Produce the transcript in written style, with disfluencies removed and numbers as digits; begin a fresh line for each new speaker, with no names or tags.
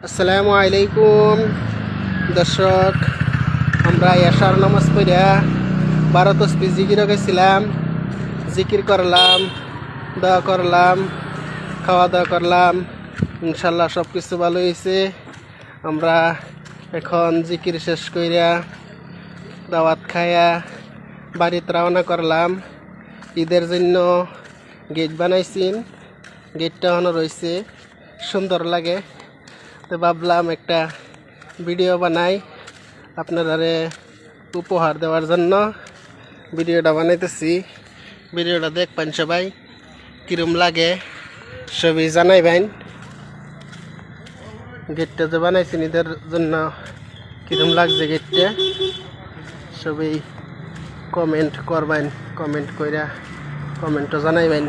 আসসালামু আলাইকুম দর্শক, আমরা এশার নামাজ পড়িয়া 12 তসবিহ জিকির গেছিলাম। জিকির করলাম, দোয়া করলাম, খাওয়া দাওয়া করলাম। ইনশাল্লাহ সব কিছু ভালো হয়েছে। আমরা এখন জিকির শেষ কইরা দাওয়াত খাইয়া বাড়িতে রওনা করলাম। ঈদের জন্য গেট বানাইছেন, গেটটা এখনো রয়েছে, সুন্দর লাগে। তো ভাবলাম একটা ভিডিও বানাই আপনারা উপহার দেওয়ার জন্য ভিডিওটা বানাইতেছি। ভিডিওটা দেখবেন সবাই, কিরম লাগে সবই জানাইবেন। গেটটা যে বানাইছি ঈদের জন্য কিরম লাগছে গেটটা সবই কমেন্ট করবেন, কমেন্ট কইরা কমেন্টও জানাইবেন।